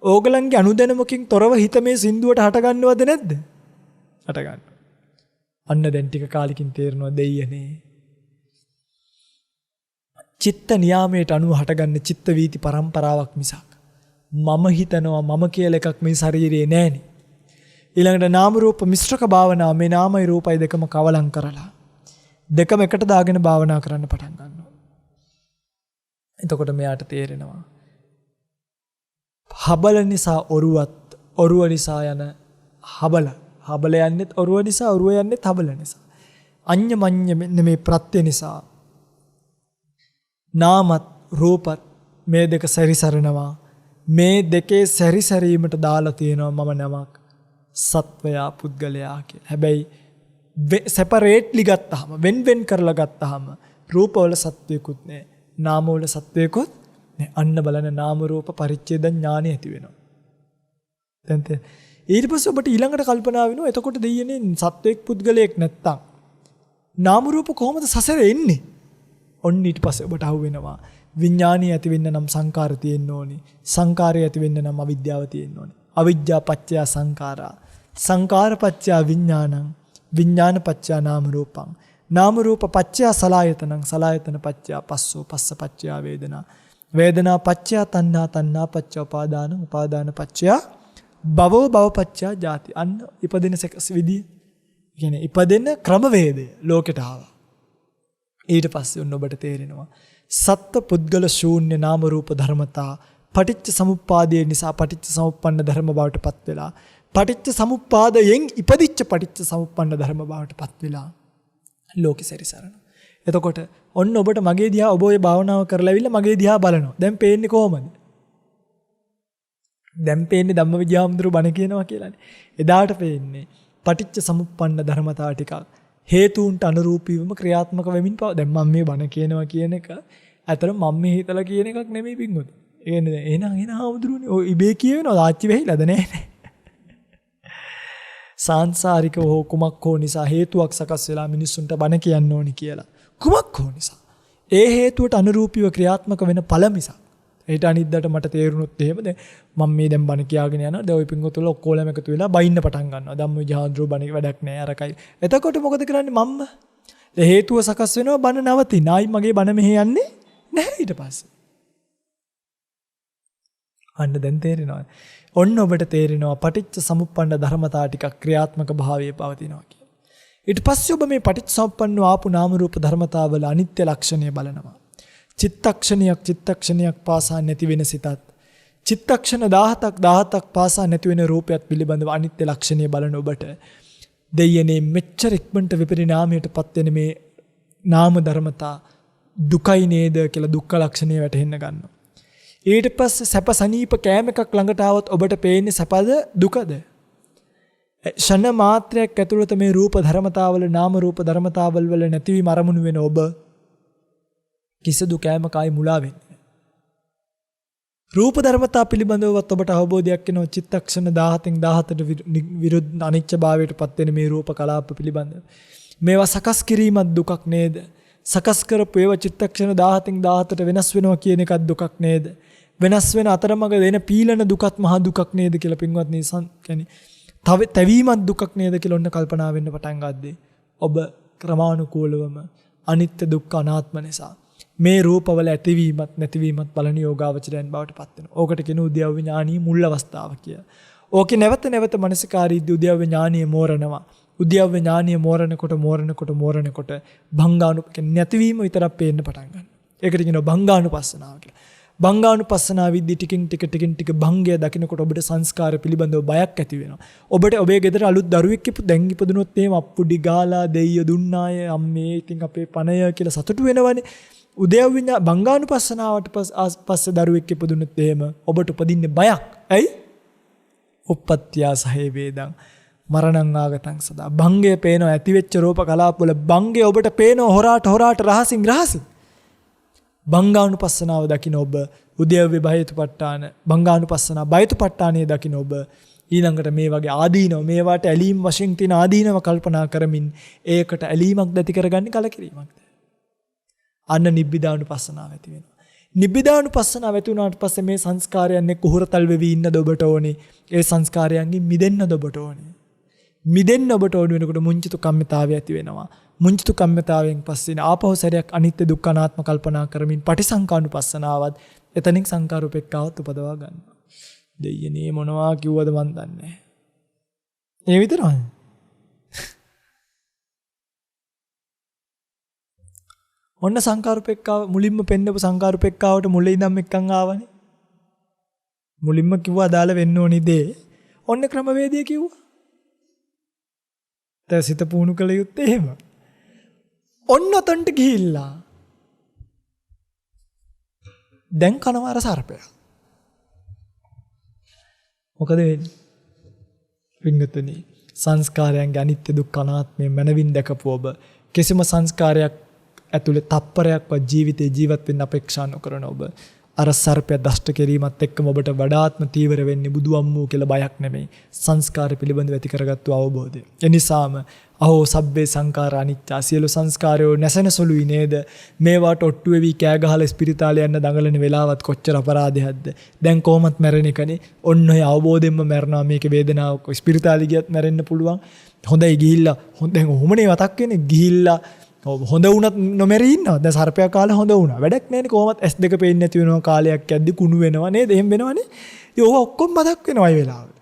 ඕගලන්ගේ අනුදැනුමකින් තොරව හිත මේ සින්දුවට හට ගන්නවද නැද්ද? හට ගන්නවා. අන්න දැන් ටික කාලෙකින් තේරෙනවා දෙයියනේ. චිත්ත නියාමයට අනුව හටගන්න චිත්ත වීති පරම්පරාවක් මිසක් මම හිතනවා මම කියලා එකක් මේ ශරීරයේ නැහෙනේ. ඊළඟට නාම රූප මිශ්‍රක භාවනාව මේ නාමයි රූපයි දෙකම කවලම් කරලා දෙකම එකට දාගෙන භාවනා කරන්න පටන් ගන්නවා. එතකොට මෙයාට තේරෙනවා හබල නිසා ඔරුවත් ඔරුව නිසා යන හබල හබල යන්නේත් ඔරුව නිසා ඔරුව යන්නේත් හබල නිසා අඤ්ඤ මඤ්ඤ මෙන්න මේ ප්‍රත්‍ය නිසා නාමත් රූපත් මේ දෙක සැරිසරනවා. මේ දෙකේ සැරිසරීමට දාලා තියෙනවා මම නමක් සත්වයා පුද්ගලයා කියලා. හැබැයි සෙපරේට්ලි ගත්තාම වෙන් කරලා ගත්තාම රූපවල සත්වයකුත් නැහැ නාමවල සත්වයකුත් නැහැ. අන්න බලන නාම රූප පරිච්ඡේද ඥානෙ ඇති වෙනවා. දැන් ඊට පස්සේ ඔබට ඊළඟට කල්පනා වෙනවා එතකොට දෙයියනේ සත්වයක් පුද්ගලයෙක් නැත්තම් නාම රූප කොහොමද සසරේ එන්නේ? ඔන්න ඊට පස්සේ ඔබට අහු වෙනවා විඥානිය ඇති වෙන්න නම් සංකාර තියෙන්න ඕනි. සංකාරය ඇති වෙන්න නම් අවිද්‍යාව තියෙන්න ඕනි. අවිජ්ජා පත්‍ය සංඛාරා සංකාර පත්‍ය විඥානං විඥාන පත්‍ය නාම රූපං නාම රූප පත්‍ය සලආයතනං සලආයතන පත්‍ය පස්සෝ පස්ස පත්‍ය වේදනා වේදනා පත්‍ය තණ්හා තණ්හා පත්‍ය උපාදාන උපාදාන පත්‍ය භවෝ භව පත්‍ය ජාති. අන්න ඉපදෙන විදිය කියන්නේ ඉපදෙන ක්‍රමවේදය ලෝකෙට ආවා. ඊට පස්සේ ඔන්න ඔබට තේරෙනවා සත්ත්ව පුද්ගල ශූන්‍ය නාම රූප ධර්මතා පටිච්ච සමුප්පාදය නිසා පටිච්ච සමුප්පන්න ධර්ම බවට පත් වෙලා පටිච්ච සමුප්පාදයෙන් ඉපදිච්ච පටිච්ච සමුප්පන්න ධර්ම බවට පත් වෙලා ලෝකෙ සැරිසරන. එතකොට ඔන්න ඔබට මගේ දිහා ඔබ ඔය භාවනාව කරලා ඇවිල්ලා මගේ දිහා බලනවා. දැන් පේන්නේ කොහමද? දැන් පේන්නේ ධම්මවිජ්ජාමඳුරු බණ කියනවා කියලානේ. එදාට පේන්නේ පටිච්ච සමුප්පන්න ධර්මතා ටිකක් හේතුන්ට අනුරූපීවම ක්‍රියාත්මක වෙමින් පව. දැන් මම මේ බණ කියනවා කියන එක අතර මම මේ හිතලා කියන එකක් නෙමෙයි පින්වතුනි. ඒ නේද? එහෙනම් ආමුදුරුනේ ඔය ඉබේ කියවෙනවා ආච්චි වෙහිලාද නැහැ. සාංශාරික හෝ කුමක් හෝ නිසා හේතුවක් සකස් වෙලා මිනිස්සුන්ට බණ කියන්න ඕනි කියලා. කුමක් හෝ නිසා. ඒ හේතුවට අනුරූපීව ක්‍රියාත්මක වෙන ඵල මිසක්. ඒට අනිද්දාට මට තේරුණොත් එහෙම දැන් මම මේ දැන් බණ කියාගෙන යනවා. දැන් ওই පින්වතුන්ලා ඔක්කොලම එකතු වෙලා බයින්න පටන් ගන්නවා. ධම්මවිජ්ජාමඳුරු බණ වැඩක් නැහැ අරකයි. එතකොට මොකද කරන්නේ මම්ම? හේතුව සකස් වෙනවා බණ නවතින. ආයි මගේ බණ මෙහෙ යන්නේ නැහැ ඊට පස්සේ. අන්න දැන් තේරෙනවා. ඔන්න ඔබට තේරෙනවා පටිච්ච සමුප්පන්න ධර්මතා ටිකක් ක්‍රියාත්මක භාවයේ පවතිනවා කියලා. ඊට පස්සේ ඔබ මේ පටිච්ච සමුප්පන්න ආපු නාම රූප ධර්මතාවල අනිත්‍ය ලක්ෂණය බලනවා. චිත්තක්ෂණයක් පාසා නැති වෙන සිතත් චිත්තක්ෂණ 17ක් පාසා නැති වෙන රූපයක් පිළිබඳව අනිත්‍ය ලක්ෂණය බලන ඔබට දෙයනේ මෙච්චර ඉක්මනට විපරිණාමයට පත් වෙන මේ නාම ධර්මතා දුකයි නේද කියලා දුක්ඛ ලක්ෂණය වැටහෙන්න ගන්නවා. ඊට පස්සේ සැප සනීප කෑම එකක් ළඟට આવොත් ඔබට පේන්නේ සැපද දුකද? ෂණ මාත්‍රයක් ඇතුළත මේ රූප ධර්මතාවල නාම රූප ධර්මතාවල් වල නැතිවීම අරමුණු වෙන ඔබ කිසිදු කෑමකයි මුලා වෙන්නේ. රූප ධර්මතා පිළිබඳවවත් ඔබට අවබෝධයක් වෙනවා චිත්තක්ෂණ 17න් 17ට විරුද්ධ අනිච්චභාවයට පත් වෙන මේ රූප කලාප පිළිබඳව. මේවා සකස් කිරීමත් දුකක් නේද? සකස් කරපු ඒවා චිත්තක්ෂණ 17න් 17ට වෙනස් වෙනවා කියන එකත් දුකක් නේද? වෙනස් වෙන අතරමඟ දෙන පීලන දුකත් මහා දුකක් නේද කියලා පින්වත්නි කියන්නේ තැවීමත් දුකක් නේද කියලා ඔන්න කල්පනා වෙන්න පටන් ගද්දී ඔබ ක්‍රමානුකූලවම අනිත්‍ය දුක්ඛ අනාත්ම නිසා මේ රූපවල ඇතිවීමත් නැතිවීමත් බලන යෝගාවචරයන් බවට පත් වෙනවා. ඕකට කියන උද්‍යව ඥානීය මුල් අවස්ථාව කියලා. ඕකේ නැවත නැවත මනසිකාරීදී උද්‍යව ඥානීය මෝරනවා. උද්‍යව ඥානීය මෝරනකොට භංගානුපක නැතිවීම විතරක් පේන්න පටන් ගන්නවා. ඒකට කියනවා භංගානුපස්සනාව කියලා. භංගානුපස්සනා විද්දි ටිකින් ටික භංගය දකින්නකොට ඔබට සංස්කාර පිළිබඳව බයක් ඇති වෙනවා. ඔබට ඔබේ ගෙදර අලුත් දරුවෙක් දැන් ඉපදුනොත් එහෙම අප්පුඩි ගාලා දෙයිය දුන්නාය අම්මේ ඉතින් අපේ පණය කියලා සතුටු වෙනවනේ. උදේව භංගානුපස්සනාවට පස්සේ දරුවෙක් ඉපදුනොත් එහෙම ඔබට උපදින්නේ බයක්. ඇයි? උප්පත්තියා සහේ වේදං මරණං ආගතං සදා. භංගය පේනවා ඇති වෙච්ච රූප කලාප වල භංගය ඔබට පේනවා හොරාට රහසින්. භංගානුපස්සනාව දකින්න ඔබ උද්‍යව්‍ය බයතුපට්ඨාන භංගානුපස්සනා බයතුපට්ඨානයේ දකින්න ඔබ ඊළඟට මේ වගේ ආදීනව මේවට ඇලීම් වශයෙන් තියෙන ආදීනව කල්පනා කරමින් ඒකට ඇලීමක් දැති කරගන්නේ කලකිරීමක්ද? අන්න නිබ්බිදානුපස්සනාව ඇති වෙනවා. නිබ්බිදානුපස්සනාව ඇති වුණාට පස්සේ මේ සංස්කාරයන් එක්ක උහුරතල් වෙවි ඉන්නද ඔබට ඕනේ. ඒ සංස්කාරයන්ගෙන් මිදෙන්නද ඔබට ඕනේ. මිදෙන්න ඔබට ඕන වෙනකොට මුංචිතු කම්මිතාවය ඇති වෙනවා. මුංචිතු කම්මිතාවයෙන් පස්සේ ආපහු සැරයක් අනිත්‍ය දුක්ඛ අනාත්ම කල්පනා කරමින් පටිසංකානුපස්සනාවත් එතනින් සංකාරූපෙක්කාවත් උපදවා ගන්නවා. දෙයනේ මොනවා කිව්වද මන් දන්නේ නැහැ. ඒ විතරයි. ඔන්න සංකාරූපෙක්කාව මුලින්ම පෙන්නපු සංකාරූපෙක්කාවට මුලින් ඉඳන් එක්කන් ආවනේ. මුලින්ම කිව්වා අදාළ වෙන්න ඕනි දේ. ඔන්න ක්‍රමවේදය කිව්වා. සිත පුහුණු කළ යුත්තේ එහෙම. ඔන්න ඔතන්ට ගිහිල්ලා දැන් කනවා අර සර්පයා. මොකද වෙන්නේ? වින්නතුනි සංස්කාරයන්ගේ අනිත්‍ය දුක්ඛ අනාත්මය මනවින් දැකපු ඔබ කිසිම සංස්කාරයක් ඇතුලේ තප්පරයක්වත් ජීවිතේ ජීවත් වෙන්න අපේක්ෂා නොකරන ඔබ අර සර්පය දෂ්ට කිරීමත් එක්කම ඔබට වඩාත්ම තීව්‍ර වෙන්නේ බුදු අම්මෝ කියලා බයක් නෙමෙයි සංස්කාර පිළිබඳව ඇති කරගත්තු අවබෝධය. ඒ නිසාම අහෝ සබ්බේ සංඛාර අනිත්‍ය සියලු සංස්කාරයෝ නැසෙන සුළුයි නේද? මේවට ඔට්ටු වෙවි කෑ ගහලා ස්පිරිතාලේ යන්න දඟලන වෙලාවත් කොච්චර අපරාධයක්ද? දැන් කොහොමත් මැරෙන එකනේ. ඔන්න ඔය අවබෝධයෙන්ම මැරනවා මේකේ වේදනාවක්. ස්පිරිතාලේ ගියත් මැරෙන්න පුළුවන්. හොඳයි ගිහිල්ලා දැන් ඔහොමනේ මතක් වෙන්නේ ගිහිල්ලා හොඳ වුණත් නොමැරී ඉන්නවා. දැන් සර්පයා කාලේ හොඳ වුණා. වැඩක් නැහැනේ කොහොමත් S2 පේන්නේ නැති වෙනවා කාලයක් යද්දි කුණු වෙනවා නේද? එහෙම වෙනවනේ. ඉතින් ඕවා ඔක්කොම මතක් වෙනවා ඒ වෙලාවට.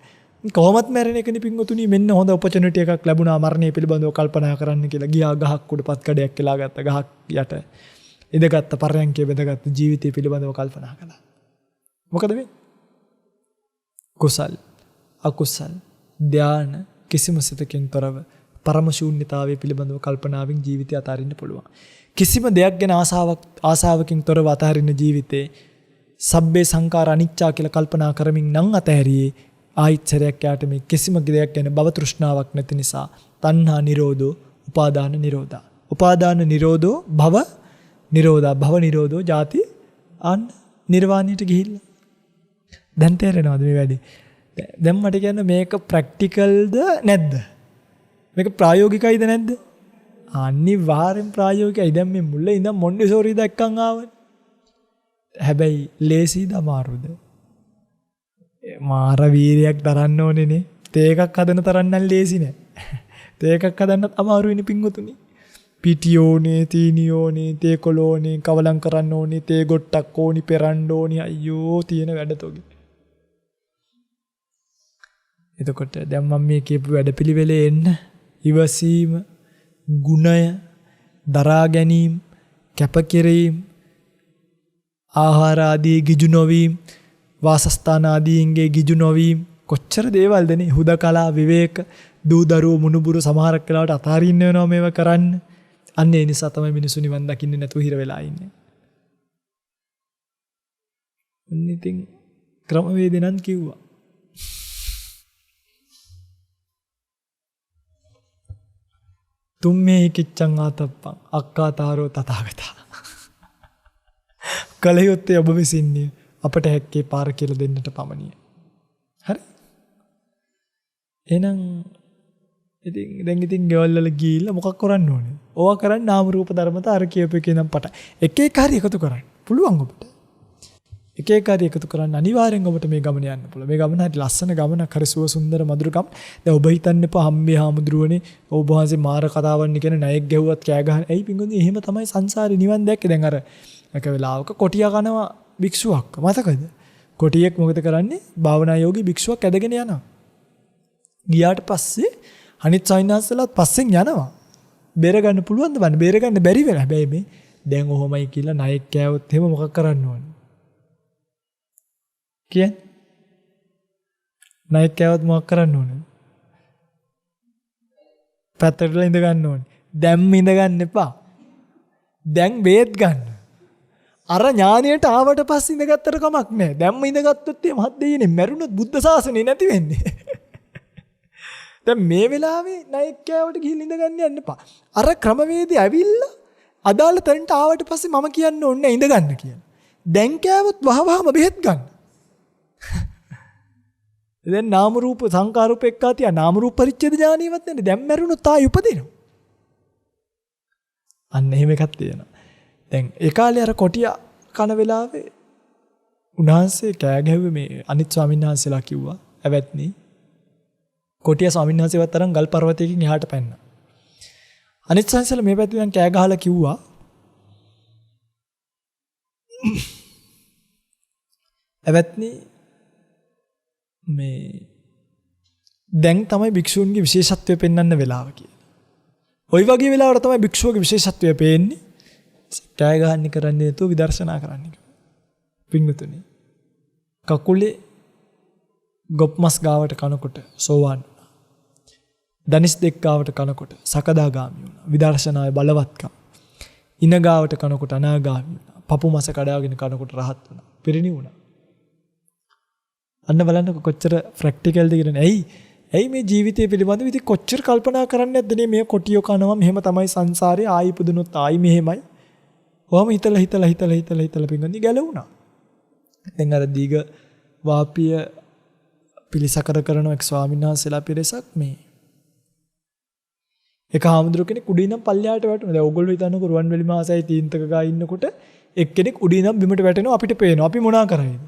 කොහොමත් මැරෙන එකනේ පින්වතුනි මෙන්න හොඳ ඔපචුනිටි එකක් ලැබුණා මරණය පිළිබඳව කල්පනා කරන්න කියලා ගියා ගහක් උඩ පත් කඩයක් කියලා ගත්ත ගහක් යට ඉඳගත්ත පරයන්කේ බෙදගත්ත ජීවිතය පිළිබඳව කල්පනා කළා. මොකද වෙන්නේ? කුසල් අකුසල් ධාන කිසිම සිතකින් තොරව පරම ශූන්‍යතාවය පිළිබඳව කල්පනාවෙන් ජීවිතය අතාරින්න පුළුවන්. කිසිම දෙයක් ගැන ආසාවකින් තොරව අතාරින්න ජීවිතේ සබ්බේ සංඛාර අනිච්චා කියලා කල්පනා කරමින් නම් අතහැරියේ ආයිත්තරයක් යාට මේ කිසිම දෙයක් ගැන භව තෘෂ්ණාවක් නැති නිසා තණ්හා නිරෝධෝ උපාදාන නිරෝධා. උපාදාන නිරෝධෝ භව නිරෝධා. භව නිරෝධෝ ජාති අන් නිර්වාණයට ගිහිල්ලා. දැන් තේරෙනවද මේ වැඩේ? දැන් මට කියන්න මේක ප්‍රැක්ටිකල්ද නැද්ද? මේක ප්‍රායෝගිකයිද නැද්ද? අනිවාර්යෙන් ප්‍රායෝගිකයි. දැන් මේ මුල්ලේ ඉඳන් මොන්ඩිසෝරි දක්කන් ආවනේ. හැබැයි ලේසිද අමාරුද? මාර වීරයක් දරන්න ඕනේනේ. තේ එකක් හදන තරම් නම් ලේසි නෑ. තේ එකක් හදන්නත් අමාරුයිනේ පිංගුතුනි. පිටියෝනේ, තීනියෝනේ, තේ කොළෝනේ, කවලම් කරන්න ඕනේ, තේ ගොට්ටක් ඕනි, පෙරන්න ඕනි. අයියෝ තියෙන වැඩ තෝගේ. එතකොට දැන් මම මේ කියපු වැඩපිළිවෙලේ එන්න ඉවසීම, ගුණය, දරා ගැනීම, කැපකිරීම, ආහාර ආදී ගිජු නොවීම, වාසස්ථාන ආදීන්ගේ ගිජු නොවීම කොච්චර දේවල්ද නේ. හුදකලා විවේක දූ දරුවෝ මුණුබුරු සමහරක් වෙලාවට අතාරින්න වෙනවා මේවා කරන්න. අන්න ඒ නිසා තමයි මිනිස්සු නිවන් දකින්නේ නැතුව හිර වෙලා ඉන්නේ. ඉතින් ක්‍රමවේදෙනන් කිව්වා. තුම්මේ කිච්ඡං ආතප්පං අක්කාතාරෝ තථාගතා. කලයොත්තේ ඔබ විසින්නේ අපට හැක්කේ පාර කියලා දෙන්නට පමණිය. හරි? එහෙනම් ඉතින් ගෙවල් වල ගිහිල්ලා මොකක් කරන්න ඕනේ? ඕවා කරන්නේ නාම රූප ධර්මතා අර කියපු එකේ නම් පට. එක එක හරි එකතු කරන්න. පුළුවන් ඔබට. එක එක හරි එකතු කරන්න අනිවාර්යෙන් ඔබට මේ ගමන යන්න පුළුවන්. මේ ගමන හරි ලස්සන ගමනක්, හරි සුව සුන්දර මధుර ගමන. දැන් ඔබ හිතන්න එපා හම්බේ හාමුදුරුවනේ ඔබ වහන්සේ මාර කතාවන් කියන ණයෙක් ගැහුවත් කෑ ගහන. ඇයි පින්ගොන්නේ? එහෙම තමයි සංසාරේ නිවන් දැක්කේ. දැන් අර එක වෙලාවක කොටියා කනවා භික්ෂුවක්. මතකද? කොටියෙක් මොකද කරන්නේ? භාවනා යෝගී භික්ෂුවක් ඇදගෙන යනවා. ගියාට පස්සේ අනිත් සයින්හස්ලාත් පස්සෙන් යනවා. බේර ගන්න පුළුවන්ද බලන්න. බේර ගන්න බැරි වෙලා. හැබැයි මේ දැන් ඔහොමයි කියලා ණයෙක් කෑවොත් එහෙම මොකක් කරන්න ඕනේ? කියන්නේ ණයෙක් කෑවොත් මොකක් කරන්න ඕනේ? පැත්තට ඉඳ ගන්න ඕනේ. දැන් ඉඳ ගන්න එපා. දැන් බේත් ගන්න. අර ඥානියට ආවට පස්සේ ඉඳගත්තට කමක් නැහැ. දැම්ම ඉඳගත්තොත් මේ මහත් දෙයිනේ මැරුණොත් බුද්ධ ශාසනේ නැති වෙන්නේ. දැන් මේ වෙලාවේ ණයෙක් කෑවට ගිහින් ඉඳ ගන්න යන්න එපා. අර ක්‍රමවේදය ඇවිල්ලා අදාළ තැනට ආවට පස්සේ මම කියන්න ඕනේ ඉඳ ගන්න කියලා. දැන් කෑවොත් වහවහම බෙහෙත් ගන්න. දැන් නාම රූප සංකාර රූප එක්කා තියා නාම රූප පරිච්ඡේද ඥානියවත් නැන්නේ. දැන් මැරුණොත් ආයෙ උපදිනවා. අන්න එහෙම එකක් තියෙනවා. දැන් ඒ කාලේ අර කොටියා කන වෙලාවේ උන්වහන්සේ කෑ ගැහුවේ මේ අනිත් ස්වාමීන් වහන්සේලා කිව්වා ඇවැත්නි කොටියා ස්වාමීන් වහන්සේවත් තරම් ගල් පර්වතයකින් එහාට පැන්නා. අනිත් ස්වාමීන්සලා මේ පැත්තෙන් කෑ ගහලා කිව්වා ඇවැත්නි මේ දැන් තමයි භික්ෂූන්ගේ විශේෂත්වය පෙන්වන්න වෙලාව කියලා. ওই වගේ වෙලාවට තමයි භික්ෂුවගේ විශේෂත්වය පේන්නේ. කෑ ගහන්න කරන්නේ නැතුව විදර්ශනා කරන්න කියලා. පින්වතුනි කකුලේ ගොප්මස් ගාවට කනකොට සෝවාන් වුණා. දනිස් දෙක් ගාවට කනකොට සකදාගාමි වුණා. විදර්ශනාවේ බලවත්කම. ඉන ගාවට කනකොට අනාගාමි වුණා. පපු මස කඩාගෙන කනකොට රහත් වුණා. පිරිණිවුණා. අන්න බලන්න කොච්චර ප්‍රැක්ටිකල්ද කියන්නේ. ඇයි මේ ජීවිතය පිළිබඳව ඉතින් කොච්චර කල්පනා කරන්නේ නැද්ද මේ කොටියෝ කනවා මෙහෙම තමයි සංසාරේ ආයි ඉපදුනොත් ආයි මෙහෙමයි. ඔහම හිතලා පින්ගන්නේ ගැලවුණා. දැන් අර දීග වාපිය පිළිසකර කරන එක් ස්වාමීන් වහන්සේලා පිරිසක් මේ එක හාමුදුරුවෝ කෙනෙක් උඩින් නම් පල්ලෙහාට වැටුණා. දැන් ඕගොල්ලෝ හිතන්නකො රුවන්වැලි මාසයි තීන්තක ගා ඉන්නකොට එක්කෙනෙක් උඩින් නම් බිමට වැටෙනවා අපිට පේනවා. අපි මොනා කරයිද?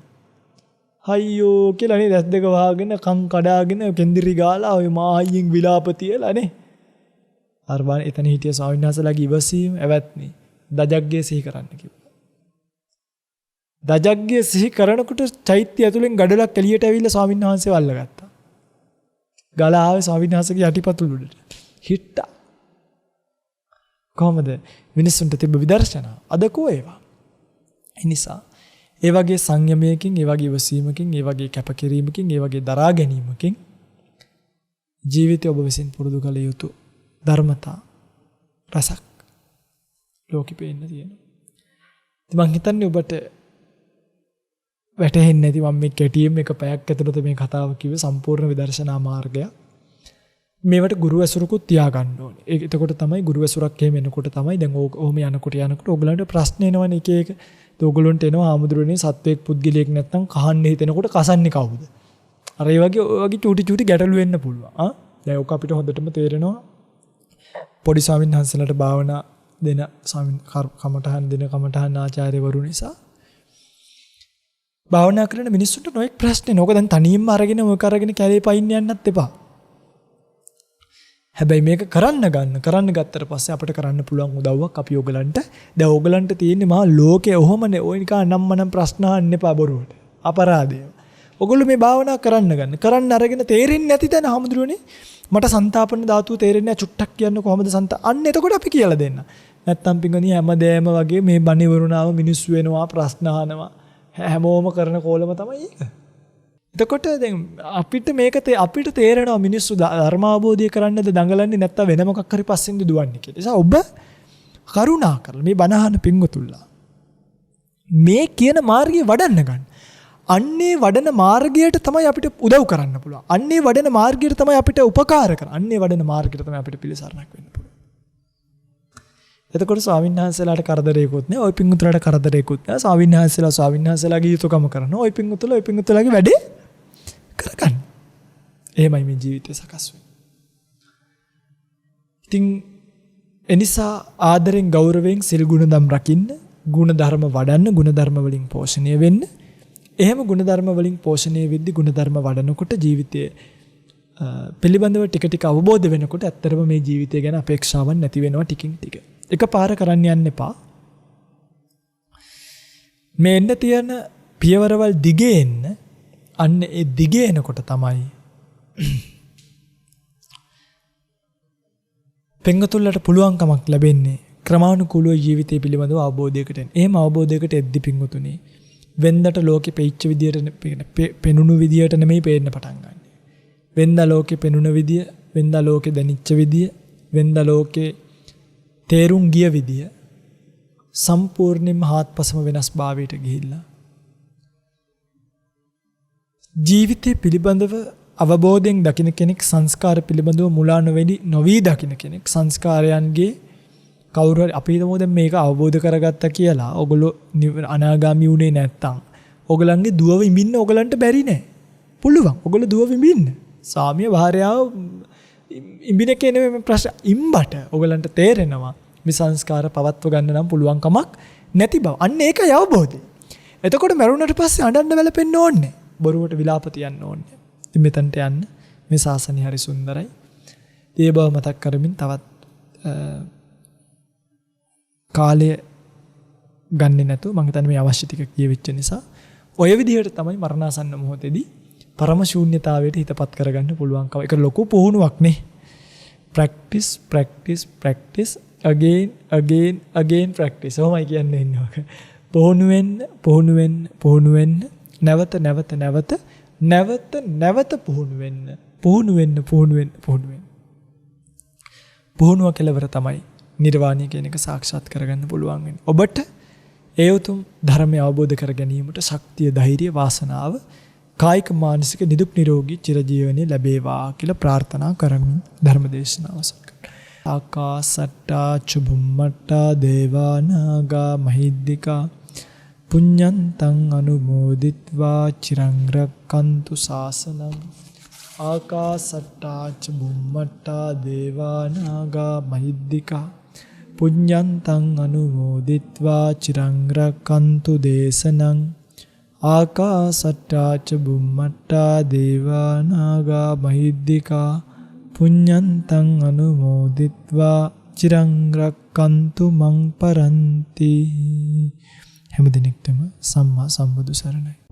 අයියෝ කියලා නේ දැස් දෙක වහගෙන කන් කඩාගෙන කෙන්දිරි ගාලා ඔය මායියෙන් විලාප තියලා නේ. අර බාන එතන හිටිය ස්වාමීන් වහන්සේලාගේ ඉවසීම ඇවැත්නි. දජග්ගේ සිහි කරන්න කිව්වා. දජග්ගේ සිහි කරනකොට චෛත්‍ය ඇතුලෙන් ගඩොලක් එළියට ඇවිල්ලා ස්වාමීන් වහන්සේව අල්ලගත්තා. ගලා ආවේ ස්වාමීන් වහන්සේගේ යටිපතුල් උඩට. හිට්ටා. කොහොමද මිනිස්සුන්ට තිබ්බ විදර්ශනා? අද කෝ ඒවා? ඒ නිසා ඒ වගේ සංයමයකින්, ඒ වගේ ඉවසීමකින්, ඒ වගේ කැපකිරීමකින්, ඒ වගේ දරා ගැනීමකින් ජීවිතය ඔබ විසින් පුරුදු කළ යුතු ධර්මතා රසක් ලෝකෙ පේන්න තියෙනවා. ඉතින් මං හිතන්නේ ඔබට වැටහෙන්නේ නැති මම මේ කෙටියෙන් එක පැයක් ඇතුළත මේ කතාව කිව්වේ සම්පූර්ණ විදර්ශනා මාර්ගය. මේවට ගුරු ඇසුරකුත් තියාගන්න ඕනේ. එතකොට තමයි ගුරු ඇසුරක් එහෙම එනකොට තමයි දැන් ඔහොම යනකොට ඔයගලන්ට ප්‍රශ්න එනවනේ එක එක. ඔයගලන්ට එනවා ආමුදුරනේ සත්වයක් පුද්ගලයෙක් නැත්තම් කහන්න හිතෙනකොට කසන්නේ කවුද? අර ඒ වගේ චූටි ගැටලු වෙන්න පුළුවන්. දැන් ඔක අපිට හොඳටම තේරෙනවා. පොඩි ස්වාමීන් වහන්සේලාට භාවනා දෙන කමඨහන් දෙන කමඨහන් ආචාර්යවරු නිසා භාවනා කරන මිනිස්සුන්ට නොඑක් ප්‍රශ්න එනවා. ඔක දැන් තනියම අරගෙන ඔක අරගෙන කැලේ පයින් යන්නත් එපා. හැබැයි මේක කරන්න ගත්තට පස්සේ අපිට කරන්න පුළුවන් උදව්වක් අපි ඔයගලන්ට දැන් ඔයගලන්ට තියෙන්නේ මහා ලෝකේ ඔහොමනේ ඔය නිකන් නම්මනම් ප්‍රශ්න අහන්න එපා බොරුවට. අපරාධය. ඔයගොල්ලෝ මේ භාවනා කරන්න අරගෙන තේරෙන්නේ නැති තැන හමුදුරනේ මට සංතාපන ධාතුව තේරෙන්නේ නැහැ චුට්ටක් කියන්න කොහොමද අන්න එතකොට අපි කියලා දෙන්න. නැත්තම් පිංගුණිය හැමදේම වගේ මේ බණි වරුණාව මිනිස්සු වෙනවා ප්‍රශ්න අහනවා හැමෝම කරන කෝලම තමයි ඒක. එතකොට දැන් අපිට තේරෙනවා මිනිස්සු ධර්ම අවබෝධය කරන්නද දඟලන්නේ නැත්තම් වෙන මොකක් හරි පස්සෙන්ද දුවන්නේ කියලා. ඒ නිසා ඔබ කරුණා කරලා මේ බණ අහන පිංගුතුල්ලා මේ කියන මාර්ගය වඩන්න ගන්න. අන්නේ වඩන මාර්ගයට තමයි අපිට උදව් කරන්න පුළුවන්. අන්නේ වඩන මාර්ගයට තමයි අපිට උපකාර කරන්නේ. අන්නේ වඩන මාර්ගයට තමයි අපිට පිළිසරණක් වෙන්න පුළුවන්. එතකොට ස්වාමීන් වහන්සේලාට කරදරයක්වත් නැහැ. ওই පිංගුතුලාට කරදරයක්වත් නැහැ. ස්වාමීන් වහන්සේලාගේ යුතුයකම කරනවා. ওই පිංගුතුලාගේ වැඩේ කරගන්න. එහෙමයි මේ ජීවිතය සකස් වෙන්නේ. ඉතින් එනිසා ආදරෙන් ගෞරවයෙන් සිල් ගුණධම් රකින්න, ගුණ ධර්ම වඩන්න, ගුණ ධර්ම වලින් පෝෂණය වෙන්න. එහෙම ගුණ ධර්ම වලින් පෝෂණය වෙද්දි ගුණ ධර්ම වඩනකොට ජීවිතයේ පිළිබඳව ටික ටික අවබෝධ වෙනකොට ඇත්තටම මේ ජීවිතය ගැන අපේක්ෂාවක් නැති වෙනවා ටිකින් ටික. එකපාර කරන්න යන්න එපා. මේ එන්න තියෙන පියවරවල් දිගේ එන්න. අන්න ඒ දිගේ එනකොට තමයි පිංගුතුල්ලට පුළුවන්කමක් ලැබෙන්නේ ක්‍රමානුකූලව ජීවිතය පිළිබඳව අවබෝධයකට එන්න. එහෙම අවබෝධයකට එද්දි පිංගුතුනේ වෙන්දට ලෝකෙ පෙයිච්ච විදියට පෙනුණු විදියට නෙමෙයි පේන්න පටන් ගන්න. වෙන්දා ලෝකෙ පෙනුන විදිය, වෙන්දා ලෝකෙ දැනිච්ච විදිය, වෙන්දා ලෝකෙ තේරුම් ගිය විදිය සම්පූර්ණයෙන්ම හාත්පසම වෙනස් භාවයට ගිහිල්ලා ජීවිතය පිළිබඳව අවබෝධයෙන් දකින කෙනෙක් සංස්කාර පිළිබඳව මුලා නොවී දකින කෙනෙක් සංස්කාරයන්ගේ කවුරු හරි අපි හිතමු දැන් මේක අවබෝධ කරගත්තා කියලා ඔගොල්ලෝ අනාගාමී වුණේ නැත්තම් ඔගලන්ගේ දුව විඳින්න ඔගලන්ට බැරි නෑ. පුළුවන්. ඔගොල්ලෝ දුව විඳින්න. සාමිය භාර්යාව ඉඹින කෙනේ මේ ප්‍රශ්න ඉම්බට ඔගලන්ට තේරෙනවා මේ සංස්කාර පවත්ව ගන්න නම් පුළුවන් කමක් නැති බව. අන්න ඒකයි අවබෝධය. එතකොට මරුණට පස්සේ අඬන්න වැළපෙන්න ඕනේ. බොරුවට විලාප තියන්න ඕනේ. ඉතින් මෙතනට යන්න මේ ශාසනය හරි සුන්දරයි. ඒ බව මතක් කරමින් තවත් කාලය ගන්නේ නැතුව මම හිතන්නේ මේ අවශ්‍ය ටික කියවිච්ච නිසා ඔය විදිහට තමයි මරණාසන්න මොහොතේදී පරම ශූන්‍යතාවයට හිතපත් කරගන්න පුළුවන්කම. ඒක ලොකු පුහුණුවක් නේ. practice again practice. ඔහොමයි කියන්නේ ඉන්නවක. පුහුණු වෙන්න නැවත පුහුණු වෙන්න. පුහුණුව කෙලවර තමයි නිර්වාණය කියන එක සාක්ෂාත් කරගන්න පුළුවන් වෙන්නේ. ඔබට ඒ උතුම් ධර්මය අවබෝධ කර ගැනීමට ශක්තිය, ධෛර්යය, වාසනාව, කායික මානසික නිදුක් නිරෝගී චිරජීවනයේ ලැබේවා කියලා ප්‍රාර්ථනා කරමින් ධර්ම දේශනාව සකස්. ආකාසට්ටා චුම්මට්ටා දේවා නාග මහිද්దికා පුඤ්ඤන්තං අනුමෝදිත්වා චිරං රක්칸තු ශාසනං. ආකාසට්ටා චුම්මට්ටා දේවා නාග මහිද්దికා පුඤ්ඤන්තං අනුමෝදිත්වා චිරං රක්칸තු දේශනං. ආකාසට්ටා ච බුම්මට්ටා දේවා නාග මහිද්దికා පුඤ්ඤන්තං අනුමෝදිත්වා චිරං රක්칸තු මං පරන්ති. හැම දිනෙකටම සම්මා සම්බුදු සරණයි.